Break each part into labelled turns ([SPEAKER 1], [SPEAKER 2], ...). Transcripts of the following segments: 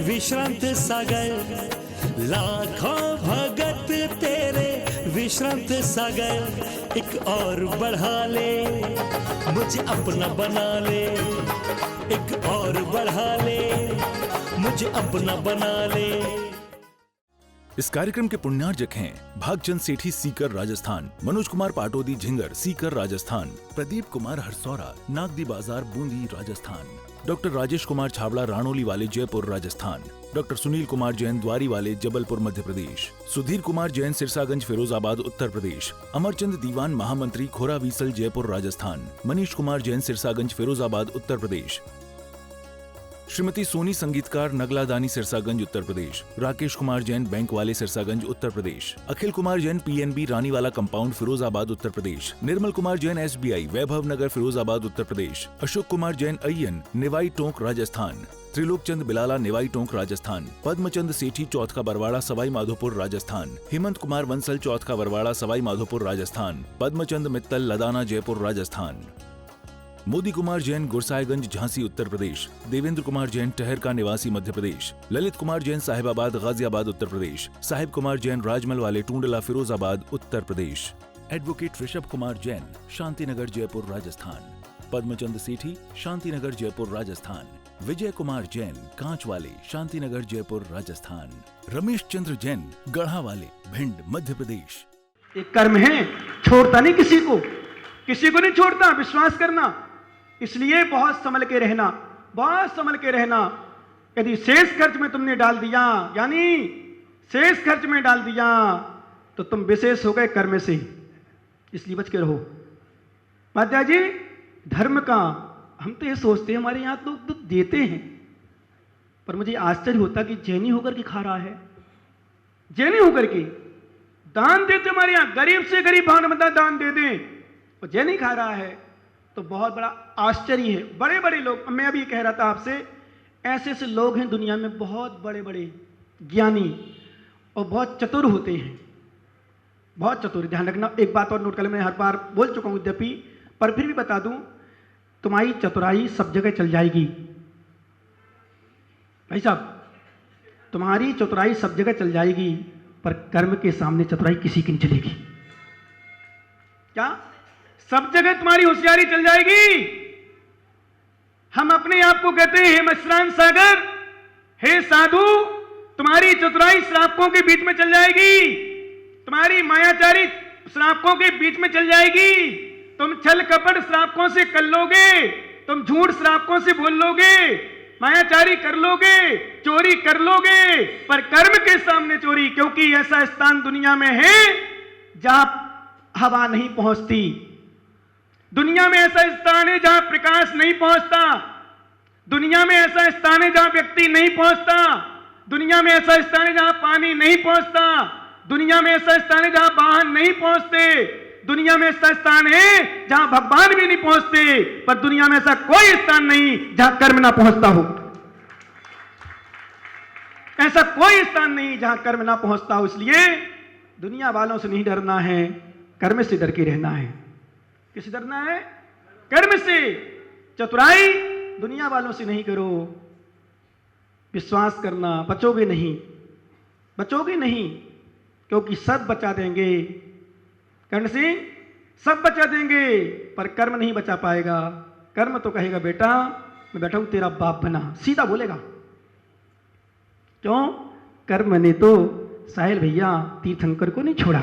[SPEAKER 1] विश्रांत सागर, लाखों भगत तेरे विश्रांत सागर। एक और बढ़ा ले, मुझे अपना बना ले, एक और बढ़ा ले, मुझे अपना बना ले।
[SPEAKER 2] इस कार्यक्रम के पुण्यार्जक हैं भागचंद सेठी सीकर राजस्थान, मनोज कुमार पाटोदी झिंगर सीकर राजस्थान, प्रदीप कुमार हरसौरा नागदी बाजार बूंदी राजस्थान, डॉक्टर राजेश कुमार छाबड़ा राणोली वाले जयपुर राजस्थान, डॉक्टर सुनील कुमार जैन द्वारी वाले जबलपुर मध्य प्रदेश, सुधीर कुमार जैन सिरसागंज फिरोजाबाद उत्तर प्रदेश, अमरचंद दीवान महामंत्री खोरा वीसल जयपुर राजस्थान, मनीष कुमार जैन सिरसागंज फिरोजाबाद उत्तर प्रदेश, श्रीमती सोनी संगीतकार नगला दानी सिरसागंज उत्तर प्रदेश, राकेश कुमार जैन बैंक वाले Sirsaganj Uttar Pradesh, Akhil Kumar Jain PNB रानीवाला compound Firozabad Uttar Pradesh, Nirmal Kumar Jain SBI वैभव नगर फिरोजाबाद उत्तर प्रदेश, अशोक कुमार जैन अय्यन निवाई टोंक राजस्थान, त्रिलोक चंद बिलाला निवाई टोंक राजस्थान, पद्मचंद सेठी चौथ का बरवाड़ा सवाई माधोपुर राजस्थान, हेमंत कुमार बंसल चौथ का बरवाड़ा सवाई माधोपुर राजस्थान, पद्मचंद मित्तल लदाना जयपुर राजस्थान, मोदी कुमार जैन गुरसाईगंज झांसी उत्तर प्रदेश, देवेंद्र कुमार जैन टहर का निवासी मध्य प्रदेश, ललित कुमार जैन साहिबाबाद गाजियाबाद उत्तर प्रदेश, साहिब कुमार जैन राजमल वाले टूंडला फिरोजाबाद उत्तर प्रदेश, एडवोकेट ऋषभ कुमार जैन शांतिनगर जयपुर राजस्थान, पद्मचंद सेठी शांतिनगर जयपुर राजस्थान, विजय कुमार जैन कांच वाले शांतिनगर जयपुर राजस्थान, रमेश चंद्र जैन गढ़ा वाले भिंड मध्य प्रदेश।
[SPEAKER 3] एक कर्म है, छोड़ता नहीं किसी को नहीं छोड़ता, विश्वास करना। इसलिए बहुत संभल के रहना, बहुत संभल के रहना। यदि शेष खर्च में तुमने डाल दिया, यानी शेष खर्च में डाल दिया, तो तुम विशेष हो गए कर्म से। इसलिए बच के रहो। माता जी, धर्म का हम तो ये सोचते हैं हमारे यहां लोग तो देते हैं, पर मुझे आश्चर्य होता कि जैनी होकर के खा रहा है, जैनी होकर के दान देते हमारे यहां, गरीब से गरीब भावना दान दे दें, और जैनी खा रहा है, तो बहुत बड़ा आश्चर्य है। बड़े बड़े लोग, मैं अभी कह रहा था आपसे, ऐसे ऐसे लोग हैं दुनिया में, बहुत बड़े बड़े ज्ञानी और बहुत चतुर होते हैं, बहुत चतुर। ध्यान रखना, एक बात और नोट कर, मैं हर बार बोल चुका हूं यद्यपि, पर फिर भी बता दूं, तुम्हारी चतुराई सब जगह चल जाएगी भाई साहब, तुम्हारी चतुराई सब जगह चल जाएगी, पर कर्म के सामने चतुराई किसी की नहीं चलेगी। क्या? सब जगह तुम्हारी होशियारी चल जाएगी। हम अपने आप को कहते हैं हे मशरान सागर, हे साधु, तुम्हारी चतुराई श्रावकों के बीच में चल जाएगी, तुम्हारी मायाचारी श्रावकों के बीच में चल जाएगी। तुम छल कपट श्रावकों से कर लोगे, तुम झूठ श्रावकों से बोल लोगे, मायाचारी कर लोगे, चोरी कर लोगे, पर कर्म के सामने चोरी, क्योंकि ऐसा स्थान दुनिया में है जहां हवा नहीं पहुंचती, दुनिया में ऐसा स्थान है जहां प्रकाश नहीं पहुंचता, दुनिया में ऐसा स्थान है जहां व्यक्ति नहीं पहुंचता, दुनिया में ऐसा स्थान है जहां पानी नहीं पहुंचता, दुनिया में ऐसा स्थान है जहां वाहन नहीं पहुंचते, दुनिया में ऐसा स्थान है जहां भगवान भी नहीं पहुंचते, पर दुनिया में ऐसा कोई स्थान नहीं जहां कर्म ना पहुंचता हो। ऐसा कोई स्थान नहीं जहां कर्म ना पहुंचता हो। इसलिए दुनिया वालों से नहीं डरना है, कर्म से डर के रहना है। किससे डरना है? कर्म से। चतुराई दुनिया वालों से नहीं करो, विश्वास करना, बचोगे नहीं, बचोगे नहीं, क्योंकि सब बचा देंगे, कर्ण सिंह सब बचा देंगे, पर कर्म नहीं बचा पाएगा। कर्म तो कहेगा बेटा मैं बैठा हूं तेरा बाप बना, सीधा बोलेगा। क्यों? कर्म ने तो साहिल भैया तीर्थंकर को नहीं छोड़ा।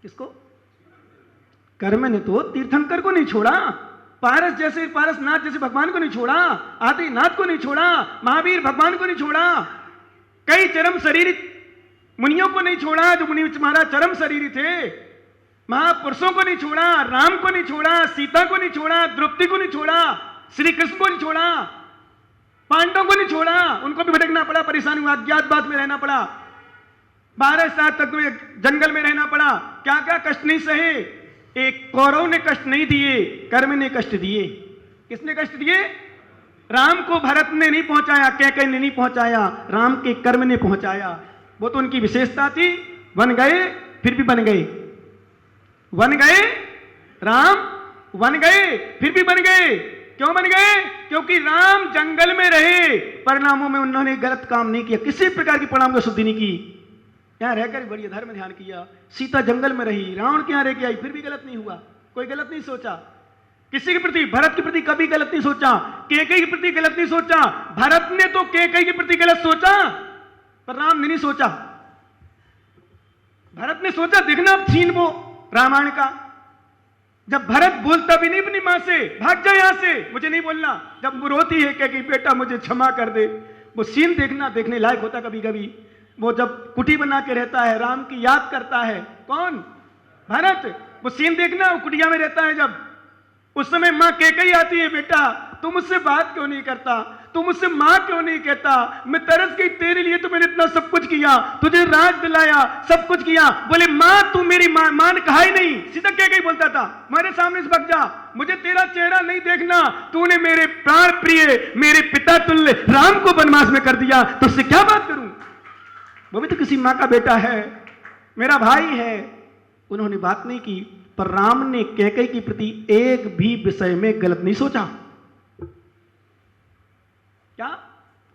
[SPEAKER 3] किसको? कर्म ने तो तीर्थंकर को नहीं छोड़ा, पारस जैसे पारसनाथ जैसे भगवान को नहीं छोड़ा, आदिनाथ को नहीं छोड़ा, महावीर भगवान को नहीं छोड़ा, कई चरम शरीर मुनियों को नहीं छोड़ा जो मुनि महाराज चरम शरीर थे, महापुरुषों को नहीं छोड़ा, राम को नहीं छोड़ा, सीता को नहीं छोड़ा, द्रौपदी को नहीं छोड़ा, श्री कृष्ण को नहीं छोड़ा, पांडवों को नहीं छोड़ा, उनको भी भटकना पड़ा, परेशानी हुआ, अज्ञातवास में रहना पड़ा, 12 साल तक जंगल में रहना पड़ा, क्या क्या कष्ट नहीं सहे। एक कौरव ने कष्ट नहीं दिए, कर्म ने कष्ट दिए। किसने कष्ट दिए? राम को भरत ने नहीं पहुंचाया, कैकेयी ने नहीं पहुंचाया, राम के कर्म ने पहुंचाया। वो तो उनकी विशेषता थी, बन गए फिर भी बन गए, बन गए राम, बन गए फिर भी बन गए, क्यों बन गए? क्योंकि राम जंगल में रहे, परिणामों में उन्होंने गलत काम नहीं किया, किसी प्रकार की परिणाम को शुद्धि नहीं की, यहां रहकर बड़ी धर्म ध्यान किया। सीता जंगल में रही, रावण के यहां रह के आई, फिर भी गलत नहीं हुआ, कोई गलत नहीं सोचा किसी के प्रति। भरत के प्रति कभी गलत नहीं सोचा, कैकेयी के प्रति गलत नहीं सोचा। भरत ने तो कैकेयी के प्रति गलत सोचा, पर राम ने नहीं सोचा। भरत ने सोचा, देखना सीन वो रामायण का, जब भरत बोलता भी नहीं अपनी मां से, भाग जा यहां से, मुझे नहीं बोलना, जब वो रोती है कि बेटा मुझे क्षमा कर दे, वो सीन देखना, देखने लायक होता कभी कभी। वो जब कुटी बना के रहता है, राम की याद करता है, कौन? भरत। वो सीन देखना, वो कुटिया में रहता है जब, उस समय मां कैकेयी आती है, बेटा तू मुझसे बात क्यों नहीं करता, तू मुझसे मां क्यों नहीं कहता, मैं तरस गई तेरे लिए, तो मैंने इतना सब कुछ किया, तुझे राज दिलाया, सब कुछ किया। बोले मां तू मेरी मां ने कहा ही नहीं, सीधा कैकेयी बोलता था, मेरे सामने से भग जा, मुझे तेरा चेहरा नहीं देखना, तूने मेरे प्राण प्रिय, मेरे पिता तुल्य राम को वनवास में कर दिया, तो उससे क्या बात करूं, वो भी तो किसी मां का बेटा है, मेरा भाई है। उन्होंने बात नहीं की, पर राम ने कैकेयी के प्रति एक भी विषय में गलत नहीं सोचा। क्या?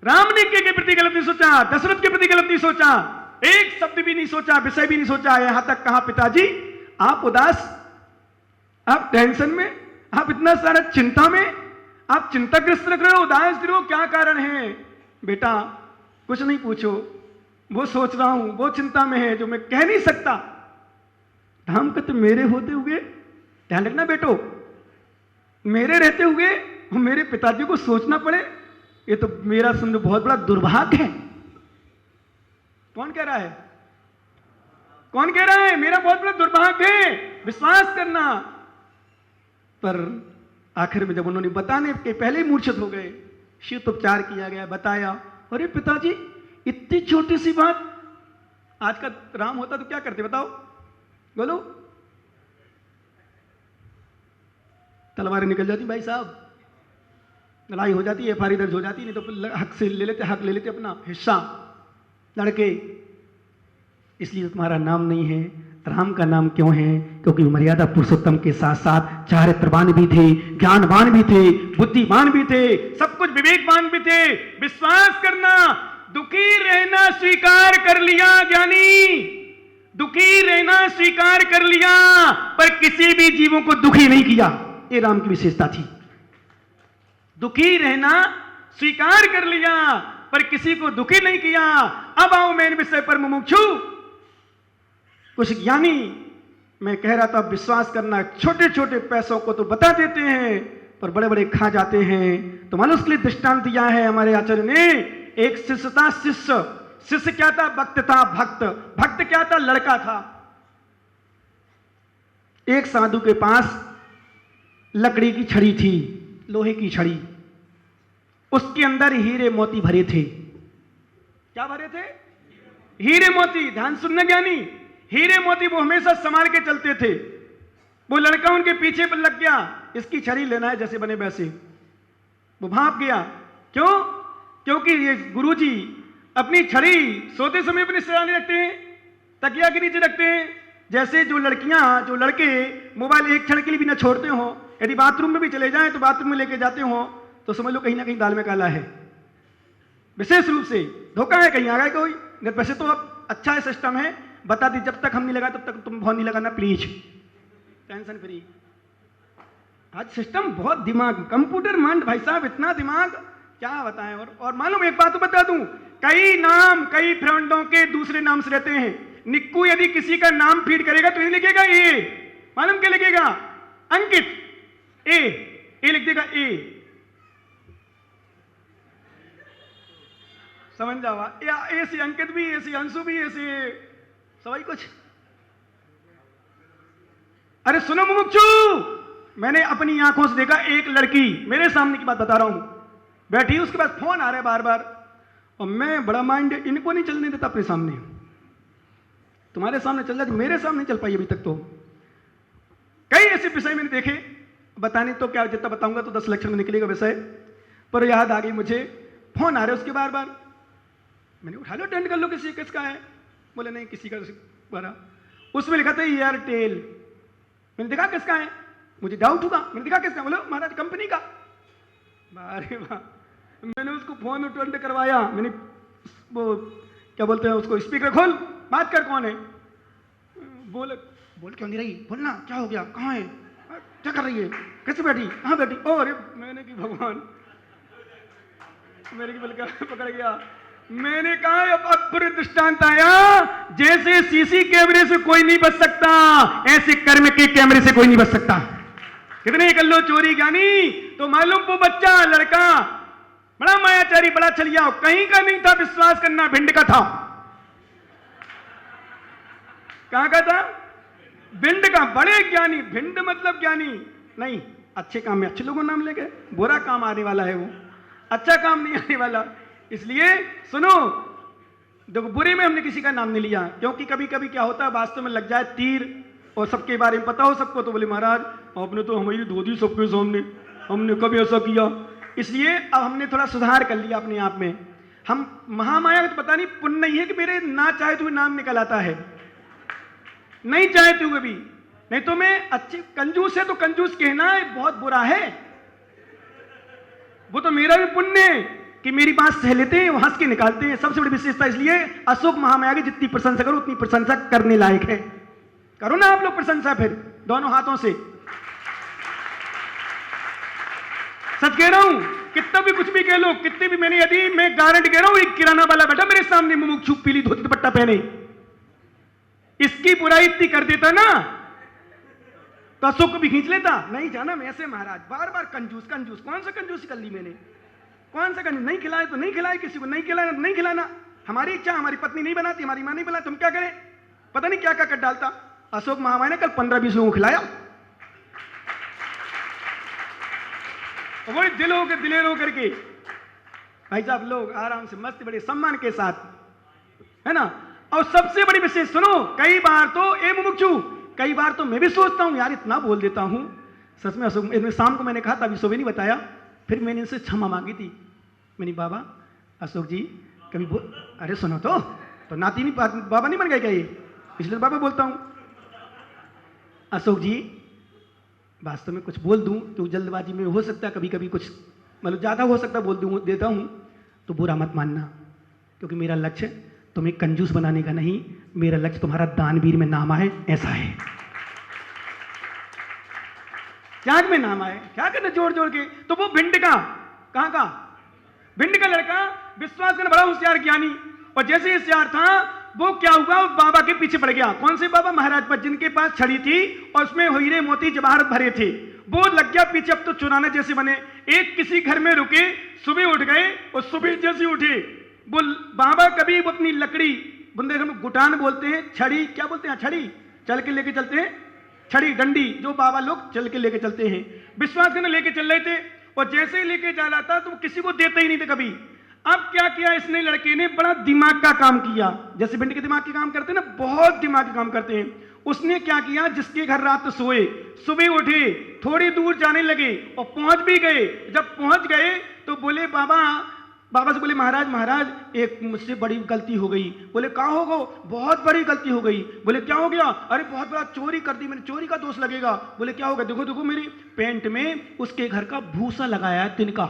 [SPEAKER 3] राम ने कैकेयी के प्रति गलत नहीं सोचा, दशरथ के प्रति गलत नहीं सोचा, एक शब्द भी नहीं सोचा, विषय भी नहीं सोचा। यहां तक कहा, पिताजी आप उदास, आप टेंशन में, आप इतना सारा चिंता में, आप चिंताग्रस्त लग रहे हो, उदास दिख रहे हो, क्या कारण है? बेटा कुछ नहीं पूछो, वो सोच रहा हूं, वो चिंता में है जो मैं कह नहीं सकता। हम कहते मेरे होते हुए, ध्यान रखना बेटो, मेरे रहते हुए मेरे पिताजी को सोचना पड़े, ये तो मेरा समझो बहुत बड़ा दुर्भाग्य है। कौन कह रहा है? कौन कह रहा है? मेरा बहुत बड़ा दुर्भाग्य है, विश्वास करना। पर आखिर में जब उन्होंने बताने के पहले मूर्छित हो गए, शीतोपचार किया गया, बताया, अरे पिताजी इतनी छोटी सी बात, आज का राम होता तो क्या करते बताओ, बोलो? तलवारें निकल जाती भाई साहब, लड़ाई हो जाती है, एफआईआर दर्ज हो जाती, नहीं तो हक से ले लेते, हक ले लेते अपना हिस्सा लड़के। इसलिए तुम्हारा नाम नहीं है। राम का नाम क्यों है? क्योंकि मर्यादा पुरुषोत्तम के साथ साथ चारित्रवान भी थे, ज्ञानवान भी थे, बुद्धिमान भी थे, सब कुछ विवेकवान भी थे। विश्वास करना, दुखी रहना स्वीकार कर लिया ज्ञानी, दुखी रहना स्वीकार कर लिया, पर किसी भी जीवों को दुखी नहीं किया, ये राम की विशेषता थी। दुखी रहना स्वीकार कर लिया, पर किसी को दुखी नहीं किया। अब आओ मेन विषय पर मुमुक्षु, कुछ ज्ञानी, मैं कह रहा था विश्वास करना, छोटे छोटे पैसों को तो बता देते हैं, पर बड़े बड़े खा जाते हैं। तो मनुष्य के लिए दृष्टांत दिया है हमारे आचार्य ने। एक शिष्य था, शिष्य क्या था? भक्त था, भक्त क्या था? लड़का था। एक साधु के पास लकड़ी की छड़ी थी, लोहे की छड़ी, उसके अंदर हीरे मोती भरे थे। क्या भरे थे? हीरे मोती। ध्यान सुनना ज्ञानी, हीरे मोती वो हमेशा संभाल के चलते थे। वो लड़का उनके पीछे पर लग गया, इसकी छड़ी लेना है जैसे बने वैसे। वो भाप गया। क्यों? क्योंकि ये गुरुजी अपनी छड़ी सोते समय अपने सिरहाने रखते हैं, तकिया के नीचे रखते हैं। जैसे जो लड़कियां, जो लड़के मोबाइल एक क्षण के लिए भी ना छोड़ते हो, यदि बाथरूम में भी चले जाएं तो बाथरूम में लेके जाते हो, तो समझ लो कहीं ना कहीं दाल में काला है। विशेष रूप से धोखा है, कहीं आ गया कोई। वैसे तो अब अच्छा है, सिस्टम है, बता दी जब तक हम नहीं लगा तब तक तुम फोन नहीं लगाना प्लीज, टेंशन फ्री। आज सिस्टम बहुत दिमाग, कंप्यूटर माइंड भाई साहब, इतना दिमाग क्या बताएं। और मालूम एक बात तो बता दूं, कई नाम कई फ्रेंडों के दूसरे नाम से रहते हैं। निक्कू यदि किसी का नाम फीड करेगा तो ये लिखेगा ए, मालूम क्या लिखेगा? अंकित ए लिख देगा ए, समझ जाओ। ऐसे अंकित भी, ऐसे अंशु भी, ऐसे सवाई कुछ। अरे सुनो मुमुक्षु, मैंने अपनी आंखों से देखा, एक लड़की मेरे सामने की बात बता रहा हूं, बैठी, उसके पास फोन आ रहा है बार बार, और मैं बड़ा माइंड, इनको नहीं चलने देता अपने सामने। तुम्हारे सामने चल जाती, मेरे सामने चल पाई अभी तक। तो कई ऐसे विषय मैंने देखे, बताने तो क्या, जितना बताऊंगा तो 10 लेक्चर में निकलेगा विषय, पर याद आ गई मुझे। फोन आ रहे उसके बार बार, मैंने उठा लो, अटेंड कर लो, किसका है? बोले नहीं किसी का बारा। उसमें लिखा था एयरटेल। मैंने देखा किसका है, मुझे डाउट हुआ, मैंने देखा किसका, बोलो महाराज कंपनी का। अरे वाह, मैंने उसको फोन अटेंड करवाया, मैंने वो क्या बोलते हैं उसको, स्पीकर खोल, बात कर, कौन है? बोल क्यों नहीं रही, बोलना, क्या हो गया, कहाँ है, क्या कर रही है, कैसे बैठी, कहाँ बैठी? अरे मैंने कि भगवान, मेरे की बल पकड़ गया। मैंने कहा अब अद्भुत दृष्टांत आया, जैसे सीसी कैमरे से कोई नहीं बच सकता, ऐसे कर्म के कैमरे से कोई नहीं बच सकता। कितने कर लो चोरी ज्ञानी, तो मालूम वो बच्चा लड़का बड़ा मायाचारी, बड़ा छलिया, कहीं का नहीं था, विश्वास करना भिंड का था। कहां का था? भिंड का। बड़े ज्ञानी, भिंड मतलब ज्ञानी नहीं, अच्छे काम में अच्छे लोगों नाम ले गए, बुरा काम आने वाला है, वो अच्छा काम नहीं आने वाला। इसलिए सुनो, देखो बुरे में हमने किसी का नाम नहीं लिया, क्योंकि कभी कभी क्या होता है, वास्तव में लग जाए तीर और सबके बारे में पता हो सबको, तो बोले महाराज आपने तो हमारी धो दी सबके सामने, हमने कभी ऐसा किया। इसलिए अब हमने थोड़ा सुधार कर लिया अपने आप में। हम महामाया का तो पता नहीं पुण्य नहीं है कि मेरे ना चाहे तो नाम निकल आता है, नहीं चाहते हुए भी। नहीं तो मैं अच्छी कंजूस है तो कंजूस कहना है बहुत बुरा है, वो तो मेरा भी पुण्य है कि मेरी बात सह लेते हैं, वो हंस के निकालते हैं, सबसे बड़ी विशेषता। इसलिए अशोक महामाया की जितनी प्रशंसा करो उतनी प्रशंसा करने लायक है। करो ना आप लोग प्रशंसा फिर दोनों हाथों से। सच कह रहा हूं, कितना भी कुछ भी कह लो, कितने भी, मैंने यदि मैं गारंटी कह रहा हूं, एक किराना वाला बैठा मेरे सामने, मुमुक्षु पीली धोती दुपट्टा पहने, इसकी बुराई इतनी कर देता ना तो अशोक को भी खींच लेता। नहीं जाना मैं ऐसे महाराज, बार बार कंजूस कंजूस, कौन सा कंजूसी कर ली मैंने, कौन सा कंजूस? नहीं खिलाए तो नहीं खिलाए, किसी को नहीं खिलाना तो नहीं खिलाना, हमारी इच्छा, हमारी पत्नी नहीं बनाती, हमारी मां नहीं बनाती, तुम क्या करें? पता नहीं क्या क्या कर डालता। अशोक महामाया ने कल 15-20 लोगों को खिलाया, वही दिल होकर दिलेर होकर के, भाई साहब लोग आराम से मस्त बड़े सम्मान के साथ, है ना। और सबसे बड़ी विशेष सुनो, कई बार तो ए मुमुक्षु, कई बार तो मैं भी सोचता हूं यार इतना बोल देता हूं, सच में अशोक, शाम को मैंने कहा था, अभी सुबह नहीं बताया, फिर मैंने इनसे क्षमा मांगी थी। मैंने बाबा अशोक जी कभी अरे सुनो तो नाती नहीं, बाबा नहीं बन गए क्या ये, इसलिए बाबा बोलता हूं। अशोक जी वास्तव में कुछ बोल दूं तो जल्दबाजी में हो सकता है, कभी कभी कुछ मतलब ज्यादा हो सकता बोल दूं देता हूं, तो बुरा मत मानना, क्योंकि मेरा लक्ष्य तुम्हें कंजूस बनाने का नहीं, मेरा लक्ष्य तुम्हारा दानवीर में नाम आए, ऐसा है। त्याग में नाम आए, क्या करना जोड़ जोड़ के। तो वो भिंड का, कहां का? भिंड का लड़का, विश्वास करना बड़ा होशियार ज्ञानी, और जैसे होशियार था वो क्या हुआ, बाबा के पीछे पड़ गया। कौन से बाबा? महाराज पर, जिनके पास छड़ी थी और उसमें हीरे मोती जवाहरात भरे थे, वो लग गया पीछे। अब तो चुराना जैसे बने, एक किसी घर में रुके, सुबह उठ गए, और सुबह जैसे उठे वो बाबा कभी वो अपनी लकड़ी, बुंदेलखंड में गुटान बोलते हैं, छड़ी क्या बोलते हैं, छड़ी चल के लेके चलते हैं, छड़ी डंडी जो बाबा लोग चल के लेके चलते हैं, विश्वास करने लेके चल रहे थे, और जैसे ही लेके जा रहा था तो किसी को देते ही नहीं थे कभी। अब क्या किया इसने, लड़के ने बड़ा दिमाग का काम किया, जैसे भिंड के दिमाग के काम करते हैं ना, बहुत दिमाग के काम करते हैं। उसने क्या किया, जिसके घर रात सोए, सुबह उठे, थोड़ी दूर जाने लगे और पहुंच भी गए। जब पहुंच गए तो बोले बाबा से बोले महाराज महाराज एक मुझसे बड़ी गलती हो गई। बोले क्या हो गो? बहुत बड़ी गलती हो गई। बोले क्या हो गया? अरे बहुत बड़ा चोरी कर दी मैंने, चोरी का दोष लगेगा। बोले क्या होगा? देखो देखो मेरी पैंट में उसके घर का भूसा लगाया है, तिनका।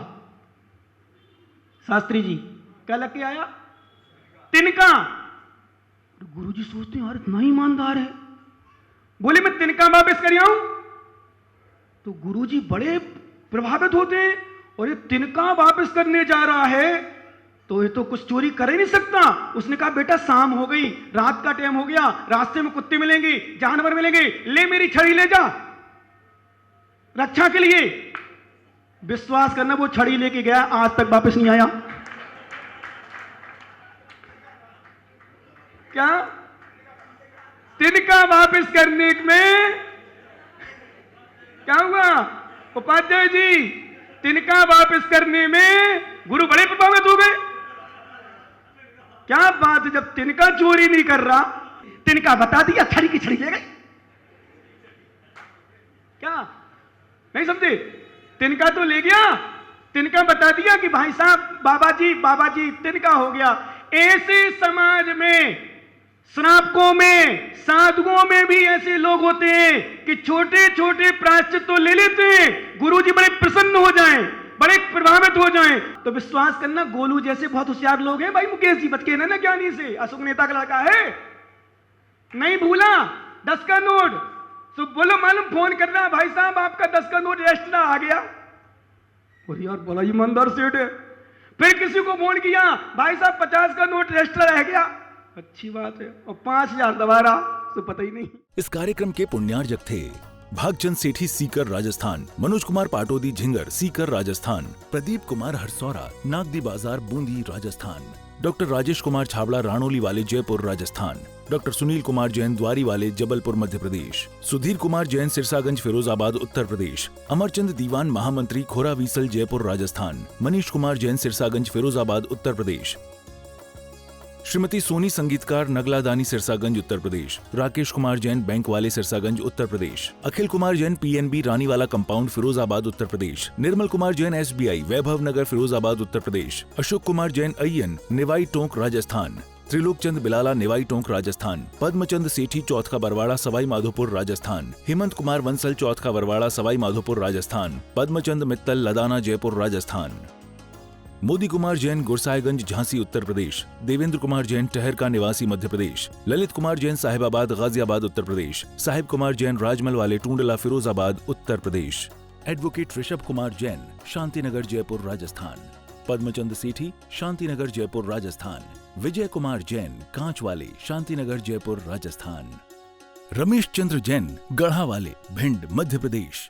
[SPEAKER 3] शास्त्री जी क्या लग के आया? तिनका। गुरुजी सोचते हैं यार इतना ईमानदार है, बोले मैं तिनका वापस कर आऊं। तो गुरुजी बड़े प्रभावित होते हैं, और ये तिनका वापस करने जा रहा है तो ये तो कुछ चोरी कर ही नहीं सकता। उसने कहा बेटा शाम हो गई, रात का टाइम हो गया, रास्ते में कुत्ते मिलेंगे, जानवर मिलेंगे, ले मेरी छड़ी ले जा रक्षा के लिए। विश्वास करना वो छड़ी लेके गया, आज तक वापस नहीं आया। क्या तिनका वापस करने में क्या हुआ उपाध्याय जी? तिनका वापस करने में गुरु बड़े प्रभावित हो गए। क्या बात है, जब तिनका चोरी नहीं कर रहा, तिनका बता दिया, छड़ी की छड़ी ले गए। क्या नहीं समझे? तिनका तो ले गया, तिनका बता दिया कि भाई साहब बाबा जी तिनका हो गया। ऐसे समाज में, श्रावकों में, साधुओं में भी ऐसे लोग होते हैं कि छोटे छोटे प्रायश्चित तो ले लेते हैं, गुरुजी बड़े प्रसन्न हो जाएं, बड़े प्रभावित हो जाएं, तो विश्वास करना गोलू जैसे बहुत होशियार लोग हैं भाई, मुकेश जी बच के ना ज्ञानी से, अशोक नेता का लड़का है, नहीं भूला 10 का नोट। तो बोलो मालूम फोन कर रहा भाई साहब आपका 10 का नोट एक्स्ट्रा आ गया, और यार बड़ा ईमानदार सेठ है। फिर किसी को फोन किया भाई साहब 50 का नोट एक्स्ट्रा रह गया, अच्छी बात है, और 5000 दोबारा, तो पता ही नहीं।
[SPEAKER 2] इस कार्यक्रम के पुण्यार्जक थे भागचंद सेठी सीकर राजस्थान, मनोज कुमार पाटोदी झिंगर सीकर राजस्थान, प्रदीप कुमार हरसौरा नागदी बाजार बूंदी राजस्थान, डॉक्टर राजेश कुमार छाबड़ा राणोली वाले जयपुर राजस्थान, डॉक्टर सुनील कुमार जैन द्वारी वाले जबलपुर मध्य प्रदेश, सुधीर कुमार जैन सिरसागंज फिरोजाबाद उत्तर प्रदेश, अमरचंद दीवान महामंत्री खोरा वीसल जयपुर राजस्थान, मनीष कुमार जैन सिरसागंज फिरोजाबाद उत्तर प्रदेश, श्रीमती सोनी संगीतकार नगला दानी सिरसागंज उत्तर प्रदेश, राकेश कुमार जैन बैंक वाले Sirsaganj Uttar Pradesh, Akhil Kumar Jain PNB रानीवाला compound Firozabad Uttar Pradesh, Nirmal Kumar Jain SBI वैभव नगर फिरोजाबाद उत्तर प्रदेश, अशोक कुमार जैन अय्यन निवाई टोंक राजस्थान, त्रिलोक चंद बिलाला निवाई टोंक राजस्थान, पद्मचंद सेठी चौथ का बरवाड़ा सवाई माधोपुर राजस्थान, हेमंत कुमार वंसल चौथ का बरवाड़ा सवाई माधोपुर राजस्थान, पद्मचंद मित्तल लदाना जयपुर राजस्थान, मोदी कुमार जैन गुरसाईगंज झांसी उत्तर प्रदेश, देवेंद्र कुमार जैन टहर का निवासी मध्य प्रदेश, ललित कुमार जैन साहिबाबाद गाजियाबाद उत्तर प्रदेश, साहिब कुमार जैन राजमल वाले टूंडला फिरोजाबाद उत्तर प्रदेश, एडवोकेट ऋषभ कुमार जैन शांतिनगर जयपुर राजस्थान, पद्मचंद सेठी शांतिनगर जयपुर राजस्थान, विजय कुमार जैन कांच वाले शांतिनगर जयपुर राजस्थान, रमेश चंद्र जैन गढ़ा वाले भिंड मध्य प्रदेश,